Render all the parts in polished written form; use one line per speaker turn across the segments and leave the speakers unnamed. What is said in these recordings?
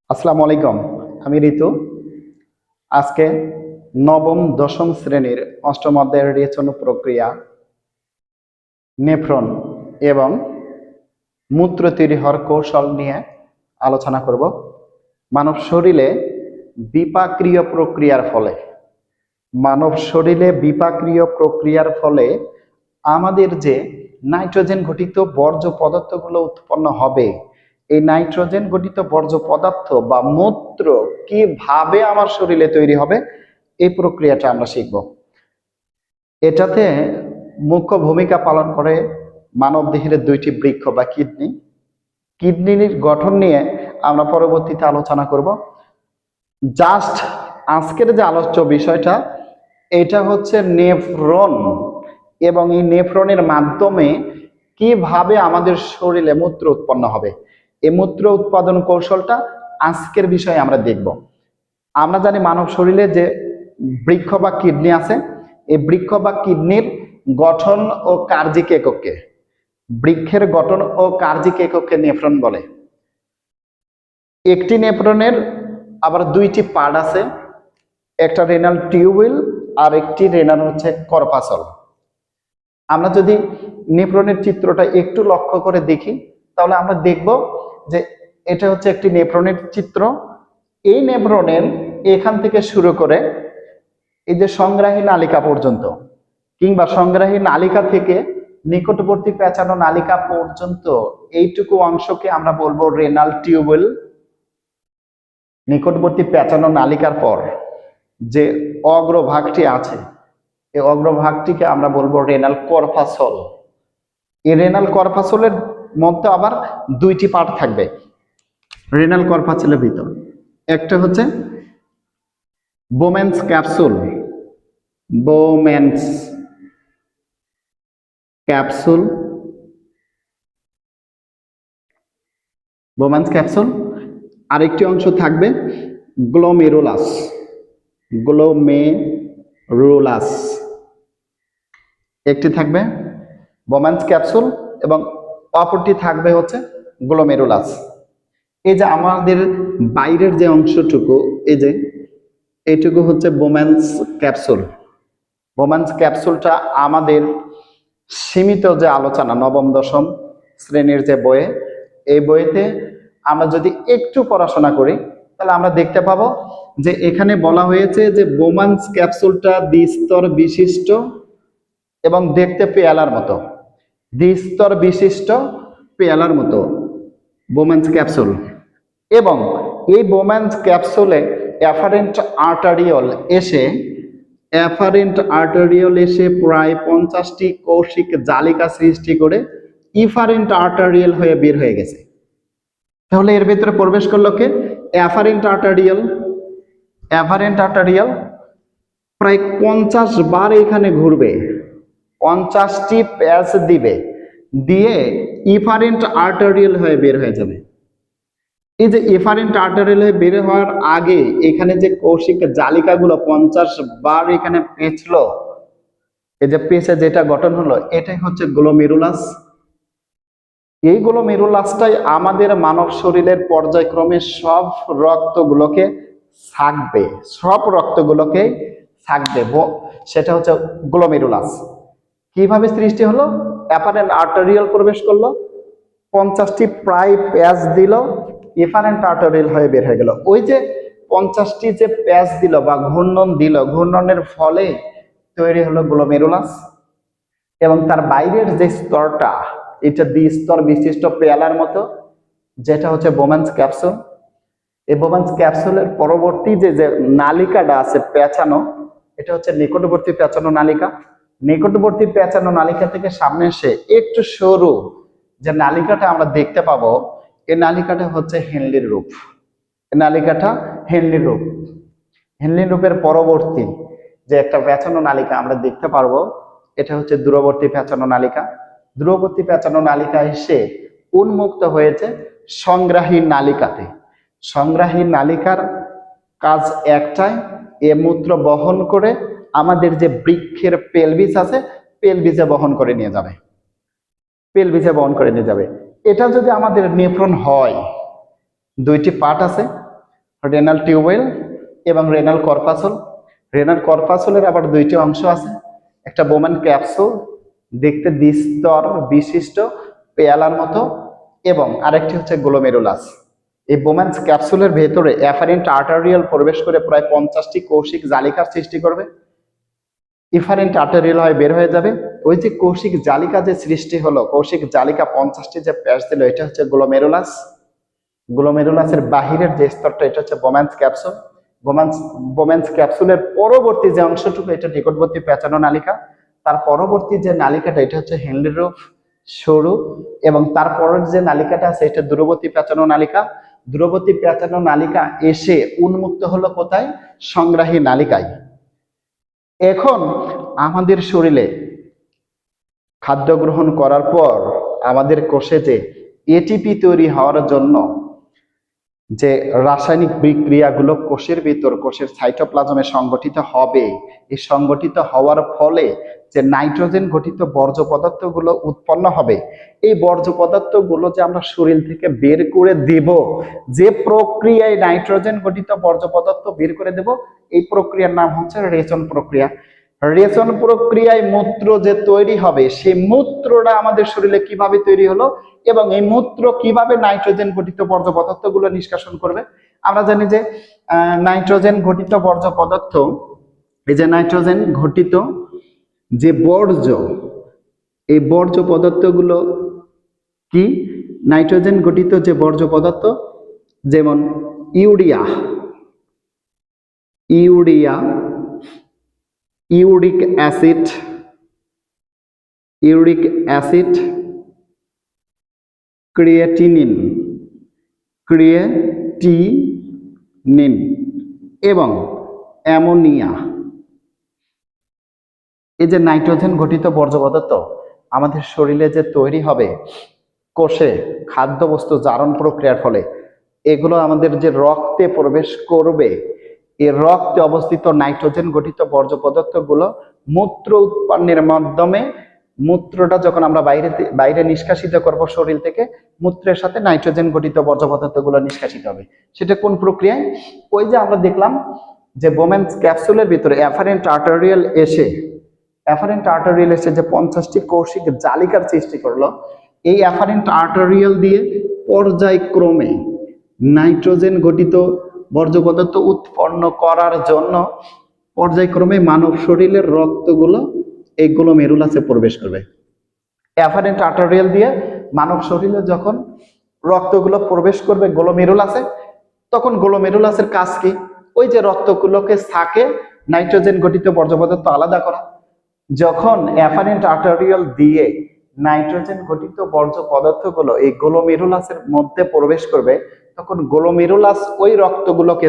আসসালামু আলাইকুম। আমি ঋতু। আজকে নবম দশম শ্রেণীর অষ্টম অধ্যায়ের রেচন প্রক্রিয়া, নেফ্রন এবং মূত্র তৈরি হওয়ার কৌশল নিয়ে আলোচনা করব। মানব শরীরে বিপাকীয় প্রক্রিয়ার ফলে আমাদের যে নাইট্রোজেন ঘটিত বর্জ্য পদার্থগুলো উৎপন্ন হবে, এই নাইট্রোজেন ঘটিত বর্জ্য পদার্থ বা মূত্র কিভাবে আমার শরীরে তৈরি হবে, এই প্রক্রিয়াটা আমরা শিখব। এটাতে মুখ্য ভূমিকা পালন করে মানব দেহের দুইটি বৃক্ষ বা কিডনির গঠন নিয়ে আমরা পরবর্তীতে আলোচনা করব। জাস্ট আজকের যে আলোচ্য বিষয়টা, এটা হচ্ছে নেফ্রন, এবং এই নেফ্রনের মাধ্যমে কিভাবে আমাদের শরীরে মূত্র উৎপন্ন হবে, এই মূত্র উৎপাদন কৌশলটা আজকের বিষয়ে আমরা দেখব। আমরা জানি মানব শরীরে যে বৃক্ষ বা কিডনি আছে, এই বৃক্ষ বা কিডনির গঠন ও কার্যিক একককে, বৃক্ষের গঠন ও কার্যিক একককে নেফ্রন বলে। একটি নেফ্রনের আবার দুইটি পার্ট আছে, একটা রেনাল টিউবিল আর একটি রেনাল হচ্ছে কর্পাসল। আমরা যদি নেফ্রনের চিত্রটা একটু লক্ষ্য করে দেখি, তাহলে আমরা দেখব যে এটা হচ্ছে একটি নেফ্রনের চিত্র। এই নেফ্রনের এখান থেকে শুরু করে এই যে সংগ্রাহী নালিকা পর্যন্ত, কিংবা সংগ্রাহী নালিকা থেকে নিকটবর্তী পেঁচানো নালিকা পর্যন্ত, এইটুকু অংশকে আমরা বলবো রেনাল টিউবিল। নিকটবর্তী পেঁচানো নালিকার পর যে অগ্রভাগটি আছে, এই অগ্রভাগটিকে আমরা বলবো রেনাল কর্পাসল। এই রেনাল কর্পাসলের মধ্যে আবার দুইটি পার্ট থাকবে রেনাল কর্পাসলের ভিতর। একটা হচ্ছে Bowman's capsule, Bowman's capsule, Bowman's capsule. আরেকটি অংশ থাকবে গ্লোমেরুলাস, গ্লোমেরুলাস। একটি থাকবে বোম্যান্স ক্যাপসুল এবং অপরটি থাকবে হচ্ছে গ্লোমেরুলাস। এই যে আমাদের বাইরের যে অংশটুকু, এই যে এইটুকু হচ্ছে বোম্যান্স ক্যাপসুল। বোম্যান্স ক্যাপসুলটা আমাদের সীমিত যে আলোচনা নবম দশম শ্রেণীর যে বইয়ে, এই বইতে আমরা যদি একটু পড়াশোনা করি, তাহলে আমরা দেখতে পাবো যে এখানে বলা হয়েছে যে বোম্যান্স ক্যাপসুলটা দ্বিস্তর বিশিষ্ট এবং দেখতে পেয়ালার মতো, দ্বিস্তর বিশিষ্ট পেয়ালার মতো বোম্যান্স ক্যাপসুল। এবং এই বোম্যান্স ক্যাপসুলে অ্যাফারেন্ট আর্টারিয়ল এসে প্রায় 50টি কৌশিক জালিকা সৃষ্টি করে ইফারেন্ট আর্টারিয়ল হয়ে বের হয়ে গেছে। তাহলে এর ভিতরে প্রবেশ করলো কে? অ্যাফারেন্ট আর্টারিয়ল প্রায় 50 বার এখানে ঘুরবে, 50টি প্যাচ দিবে, দিয়ে ইফারেন্ট আর্টারিয়ল হয়ে বের হয়ে যাবে। এই যে এফারেন্ট আর্টারিয়াল হয়ে বের হওয়ার আগে এখানে যে কৌশিক জালিকাগুলো 50 বার এখানে পেঁচলো, এই যে পেঁচে যেটা গঠন হলো, এটাই হচ্ছে গ্লোমেরুলাস। এই গ্লোমেরুলাসটাই আমাদের মানব শরীরের পর্যায়ক্রমে সব রক্তগুলোকে ছাকবে, সেটা হচ্ছে গ্লোমেরুলাস। কিভাবে সৃষ্টি হলো? অ্যাপারেন্ট আর্টারিয়াল প্রবেশ করলো, 50টি প্রায় প্যাচ দিল, এফারেন্ট আর্টারিয়াল হয়ে বের হয়ে গেল। ওই যে 50টি যে প্যাচ দিল বা ঘূর্ণন দিল, ঘূর্ণনের ফলে তৈরি হলো গ্লোমেরুলাস। এবং তার বাইরের যে স্তরটা, এটা দ্বিস্তর বিশিষ্ট পেয়ালার মতো, যেটা হচ্ছে বোম্যান্স ক্যাপসুল। এই বোম্যান্স ক্যাপসুলের পরবর্তী যে নালিকাটা আছে পেঁচানো, এটা হচ্ছে নিকটবর্তী পেঁচানো নালিকা। নিকটবর্তী পেঁচানো নালিকা থেকে সামনে এসে একটু সরু যে নালিকাটা আমরা দেখতে পাবো, এই নালিকাটা হচ্ছে হেনলির রূপ। হেনলি রূপের পরবর্তী যে একটা পেঁচানো নালিকা আমরা দেখতে পারবো, এটা হচ্ছে দূরবর্তী পেঁচানো নালিকা। দূরবর্তী পেঁচানো নালিকা এসে উন্মুক্ত হয়েছে সংগ্রাহী নালিকাতে। সংগ্রাহী নালিকার কাজ একটাই, এ মূত্র বহন করে আমাদের যে বৃক্ষের পেলভিস আছে, পেলভিসে বহন করে নিয়ে যাবে। এটা যদি আমাদের নেফ্রন হয়, দুইটি পার্ট আছে, রেনাল টিউবওয়েল এবং রেনাল কর্পাসল। রেনাল কর্পাসলের আবার দুইটি অংশ আছে, একটা বোম্যান ক্যাপসুল দেখতে দ্বিস্তর বিশিষ্ট পেয়ালার মতো, এবং আরেকটি হচ্ছে গ্লোমেরুলাস। এই বোম্যান্স ক্যাপসুলের ভেতরে এফারেন্ট আর্টারিয়াল প্রবেশ করে প্রায় 50টি কৌশিক জালিকার সৃষ্টি করবে। ইফারেন্ট আর্টারিয়াল হয়ে বের হয়ে যাবে। ওই যে কৌশিক জালিকা যে সৃষ্টি হলো, কৌশিক জালিকা 50টি যে প্যাচ দিল, এটা হচ্ছে গ্লোমেরুলাস। গ্লোমেরুলাসের বাহিরের যে স্তরটা এটা হচ্ছে বোম্যান্স ক্যাপসুল। বোম্যান্স ক্যাপসুলের পরবর্তী যে অংশটুকু এটা নিকটবর্তী পেঁচানো নালিকা। তার পরবর্তী যে নালিকাটা এটা হচ্ছে হেনলি রুফ, সরু, এবং তারপরের যে নালিকাটা আছে এটা দূরবর্তী পেঁচানো নালিকা। দূরবর্তী পেঁচানো নালিকা এসে উন্মুক্ত হলো কোথায়? সংগ্রাহী নালিকায়। এখন আমাদের শরীরে খাদ্য গ্রহণ করার পর আমাদের কোষে যে এটিপি তৈরি হওয়ার জন্য যে রাসায়নিক বিক্রিয়াগুলো কোষের ভিতর, কোষের সাইটোপ্লাজমে সংগঠিত হবে, এই সংগঠিত হওয়ার ফলে যে নাইট্রোজেন গঠিত বর্জ্য পদার্থগুলো উৎপন্ন হবে, এই বর্জ্য পদার্থগুলো যে আমরা শরীর থেকে বের করে দেব, যে প্রক্রিয়ায় নাইট্রোজেন গঠিত বর্জ্য পদার্থ বের করে দেব, এই প্রক্রিয়ার নাম হচ্ছে রেচন প্রক্রিয়া। রেচন প্রক্রিয়ায় মূত্র যে তৈরি হবে, সেই মূত্রটা আমাদের শরীরে কিভাবে তৈরি হলো এবং এই মূত্র কিভাবে নাইট্রোজেন গঠিত বর্জ্য পদার্থগুলো নিষ্কাশন করবে। আমরা জানি যে নাইট্রোজেন গঠিত বর্জ্য পদার্থ, এই যে নাইট্রোজেন ঘটিত যে বর্জ্য, এই বর্জ্য পদার্থগুলো কি? নাইট্রোজেন গঠিত যে বর্জ্য পদার্থ, যেমন ইউরিয়া, ইউরিক অ্যাসিড, ক্রিয়েটিনিন এবং অ্যামোনিয়া। এই যে নাইট্রোজেন গঠিত বর্জ্য পদার্থ আমাদের শরীরে যে তৈরি হবে কোষে খাদ্যবস্তু জারণ প্রক্রিয়ার ফলে, এগুলো আমাদের যে রক্তে প্রবেশ করবে, এই রক্তে অবস্থিত নাইট্রোজেন গঠিত বর্জ্য পদার্থগুলো মূত্র উৎপন্নের মাধ্যমে, মূত্রটা যখন আমরা বাইরে নিষ্কাশিত করব শরীর থেকে, মূত্রের সাথে নাইট্রোজেন গঠিত বর্জ্য পদার্থগুলো নিষ্কাশিত হবে। সেটা কোন প্রক্রিয়ায়? ওই যে আমরা দেখলাম যে বোম্যান্স ক্যাপসুলের ভিতরে এফারেন্ট আর্টারিয়াল এসে যে 50টি কৌশিক জালিকার সৃষ্টি করলো, এই এফারেন্ট আর্টারিয়াল দিয়ে পর্যায়ক্রমে নাইট্রোজেন গঠিত বর্জ্য পদার্থ উৎপন্ন করার জন্য পর্যায়ক্রমে মানব শরীরের রক্তগুলো এই গ্লোমেরুলাসে প্রবেশ করবে। এফারেন্ট আর্টারিয়াল দিয়ে মানব শরীরে যখন রক্তগুলো প্রবেশ করবে গ্লোমেরুলাসে, তখন গ্লোমেরুলাসের কাজ কি? ওই যে রক্তগুলোকে ছাঁকে নাইট্রোজেন গঠিত বর্জ্য পদার্থ আলাদা করা। যখন এফারেন্ট আর্টারিয়াল দিয়ে নাইট্রোজেন গঠিত বর্জ্য পদার্থগুলো এই গ্লোমেরুলাসের মধ্যে প্রবেশ করবে, তখন গ্লোমেরুলাস ওই রক্তগুলোকে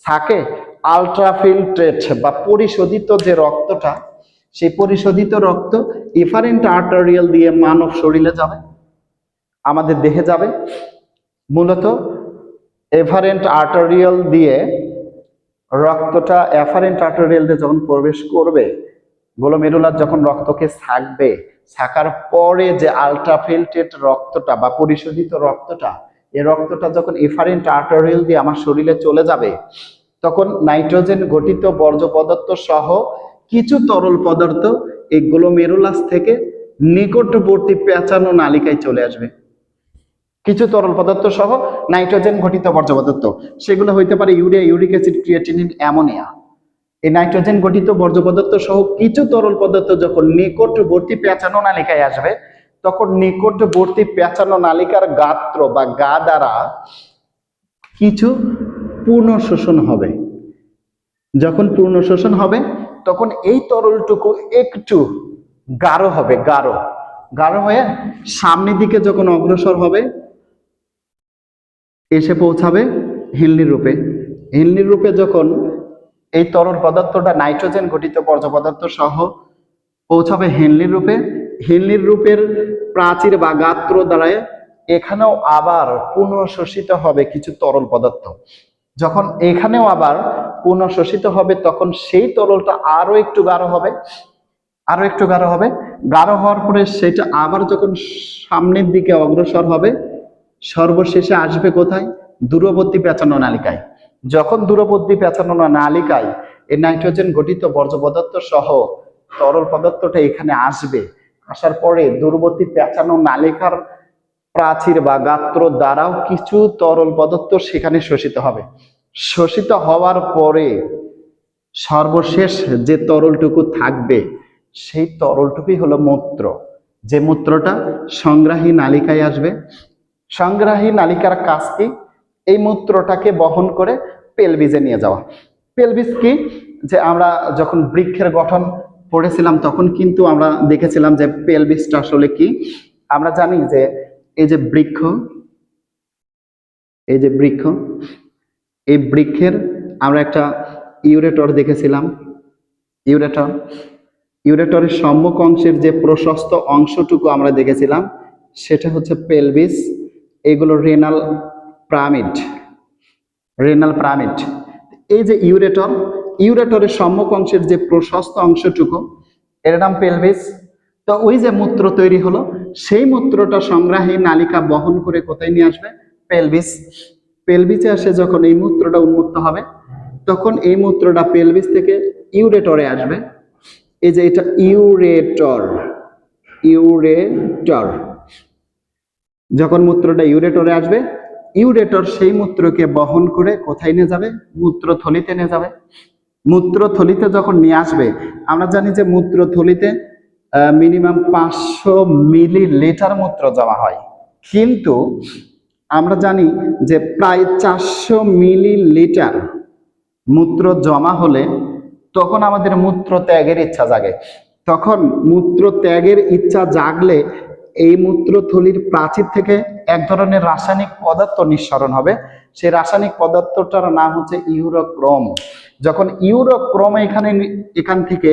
ছাঁকে আলট্রাফিল্ট্রেট বা পরিশোধিত যে রক্তটা, সেই পরিশোধিত রক্ত এফারেন্ট আর্টারিয়াল দিয়ে মানব শরীরে যাবে, আমাদের দেহে যাবে। মূলত এফারেন্ট আর্টারিয়াল দিয়ে রক্তটা এফারেন্ট আর্টারিয়াল দিয়ে যখন প্রবেশ করবে, গ্লোমেরুলাস যখন রক্তকে ছাকার পরে যে আলট্রাফিল্ট্রেট রক্তটা বা পরিশোধিত রক্তটা, এই রক্তটা যখন এফারেন্ট আর্টারিয়াল দিয়ে আমার শরীরে চলে যাবে, তখন নাইট্রোজেন গঠিত বর্জ্য পদার্থ সহ কিছু তরল পদার্থ এই গ্লোমেরুলাস থেকে নিকটবর্তী পেঁচানো নালিকায় চলে আসবে। কিছু তরল পদার্থ সহ নাইট্রোজেন ঘটিত বর্জ্য পদার্থ, সেগুলো হইতে পারে urea, uric acid, creatinine, ammonia. এই নাইট্রোজেন গঠিত বর্জ্য পদার্থ সহ কিছু তরল পদার্থ যখন নিকটবর্তী পেঁচানো নালিকায় আসবে, তখন নিকটবর্তী পেঁচানো নালিকার গাত্র বা গা দ্বারা কিছু পূর্ণ শোষণ হবে। যখন পূর্ণ শোষণ হবে, তখন এই তরলটুকু একটু গাঢ় হবে, গাঢ় হয়ে সামনের দিকে যখন অগ্রসর হবে, এসে পৌঁছাবে হেনলির রূপে যখন এই তরল পদার্থটা নাইট্রোজেন গঠিত বর্জ্য পদার্থ সহ পৌঁছাবে হেনলির রূপের প্রাচীর বা গাত্র দ্বারায় এখানেও আবার পুনঃশোষিত হবে কিছু তরল পদার্থ। যখন এখানেও আবার পুনঃশোষিত হবে, তখন সেই তরলটা আরো একটু গাঢ় হবে, গাঢ় হওয়ার পরে সেটা আবার যখন সামনের দিকে অগ্রসর হবে, সর্বশেষে আসবে কোথায়? দূরবর্তী পেঁচানো নালিকায়। যখন দূরবর্তী পেঁচানো নালিকায় এই নাইট্রোজেন গঠিত বর্জ্য পদার্থ সহ তরল পদার্থটা এখানে আসবে, আসার পরে দূরবর্তী পেঁচানো নালিকার প্রাচীর বা গাত্র দ্বারাও কিছু তরল পদার্থ সেখানে শোষিত হবে। শোষিত হওয়ার পরে সর্বশেষ যে তরলটুকু থাকবে সেই তরলটুকুই হলো মূত্র, যে মূত্রটা সংগ্রাহী নালিকায় আসবে। সংগ্রাহী নালিকার কাজ কি? এই মূত্রটাকে বহন করে পেলভিসে নিয়ে যাওয়া। পেলভিস কি? যে আমরা যখন বৃক্ষের গঠন পড়েছিলাম তখন কিন্তু আমরা দেখেছিলাম যে পেলভিসটা আসলে কি। আমরা জানি যে এই যে বৃক্ষ, এই যে বৃক্ষ, এই বৃক্ষের আমরা একটা ইউরেটর দেখেছিলাম। ইউরেটর, ইউরেটরের সম্মুখ অংশের যে প্রশস্ত অংশটুকু আমরা দেখেছিলাম সেটা হচ্ছে পেলভিস। এগুলো রেনাল পিরামিড, রেনাল পিরামিড। এই যে ইউরেটর, ইউরেটরের সম্মুখ অংশের যে প্রশস্ত অংশটুকু এর নাম পেলভিস। তো ওই যে মূত্র তৈরি হলো সেই মূত্রটা সংগ্রাহী নালিকা বহন করে কোথায় নিয়ে আসবে? পেলভিস। পেলভিসে আসে যখন এই মূত্রটা উন্মুক্ত হবে তখন এই মূত্রটা পেলভিস থেকে ইউরেটরে আসবে। এই যে এটা ইউরেটর, ইউরেটর। যখন মূত্রটা ইউরেটরে আসবে, ইউরেটর সেই মূত্রকে বহন করে কোথায় নিয়ে যাবে? মূত্রথলিতে নিয়ে যাবে। মূত্রথলিতে যখন নিয়ে আসবে, আমরা জানি যে মূত্রথলিতে মিনিমাম 500 মিলিলিটার মূত্র জমা হয়, কিন্তু আমরা জানি যে প্রায় 400 মিলিলিটার মূত্র জমা হলে তখন আমাদের মূত্র ত্যাগের ইচ্ছা জাগে। তখন মূত্র ত্যাগের ইচ্ছা জাগলে এই মূত্রথলির প্রাচীর থেকে এক ধরনের রাসায়নিক পদার্থ নিঃসরণ হবে। সেই রাসায়নিক পদার্থটার নাম হচ্ছে ইউরোক্রোম। যখন ইউরোক্রোম এখান থেকে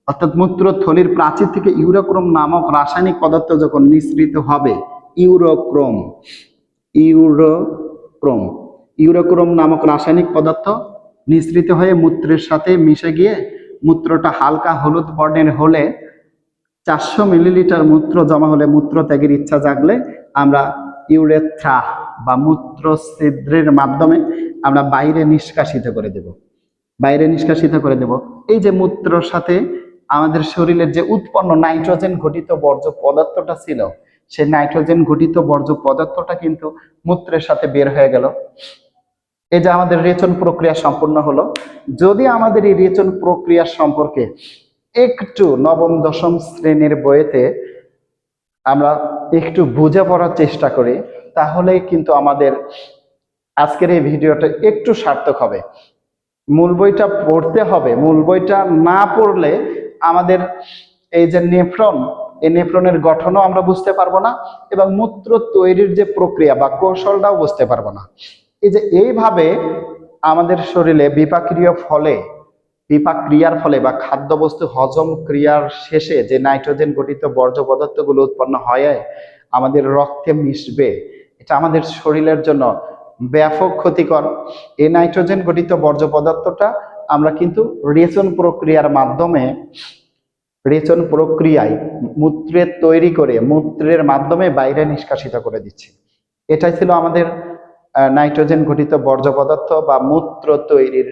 অর্থাৎ মূত্রথলির প্রাচীর থেকে ইউরোক্রোম নামক রাসায়নিক পদার্থ যখন নিঃসৃত হবে, ইউরোক্রোম, ইউরোক্রোম, ইউরোক্রোম নামক রাসায়নিক পদার্থ নিঃসৃত হয়ে মূত্রের সাথে মিশে গিয়ে মূত্রটা হালকা হলুদ বর্ণের হলে 400 মিলিলিটার মূত্র জমা হলে মূত্র ত্যাগের ইচ্ছা জাগলে আমরা ইউরেথ্রা বা মূত্র ছিদ্রের মাধ্যমে আমরা বাইরে নিষ্কাশিত করে দেব, বাইরে নিষ্কাশিত করে দেব। এই যে মূত্রর সাথে আমাদের শরীরের যে উৎপন্ন নাইট্রোজেন ঘটিত বর্জ্য পদার্থটা ছিল সেই নাইট্রোজেন ঘটিত বর্জ্য পদার্থটা কিন্তু মূত্রের সাথে বের হয়ে গেল। এই যে আমাদের রেচন প্রক্রিয়া সম্পূর্ণ হলো। যদি আমাদের এই রেচন প্রক্রিয়া সম্পর্কে একটু নবম দশম শ্রেণীর বইতে আমরা একটু বুঝে পড়ার চেষ্টা করি তাহলে কিন্তু আমাদের আজকের এই ভিডিওটা একটু সার্থক হবে। মূল বইটা পড়তে হবে, মূল বইটা না পড়লে আমাদের এই যে নেফ্রন, এই নেফ্রনের গঠনও আমরা বুঝতে পারবো না এবং মূত্র তৈরির যে প্রক্রিয়া বা কৌশলটাও বুঝতে পারবো না। এই যে এইভাবে আমাদের শরীরে বিপাক ক্রিয়ার ফলে বা খাদ্যবস্তু হজম ক্রিয়ার শেষে যে নাইট্রোজেন গঠিত বর্জ্য পদার্থগুলো উৎপন্ন হয় আমাদের রক্তে মিশবে, এটা আমাদের শরীরের জন্য ব্যাপক ক্ষতিকর। এই নাইট্রোজেন গঠিত বর্জ্য পদার্থটা আমরা কিন্তু রেচন প্রক্রিয়ার মাধ্যমে, রেচন প্রক্রিয়ায় মূত্রের তৈরি করে মূত্রের মাধ্যমে বাইরে নিষ্কাশিত করে দিচ্ছি। এটাই ছিল আমাদের নাইট্রোজেন ঘটিত বর্জ্য পদার্থ বা মূত্র তৈরির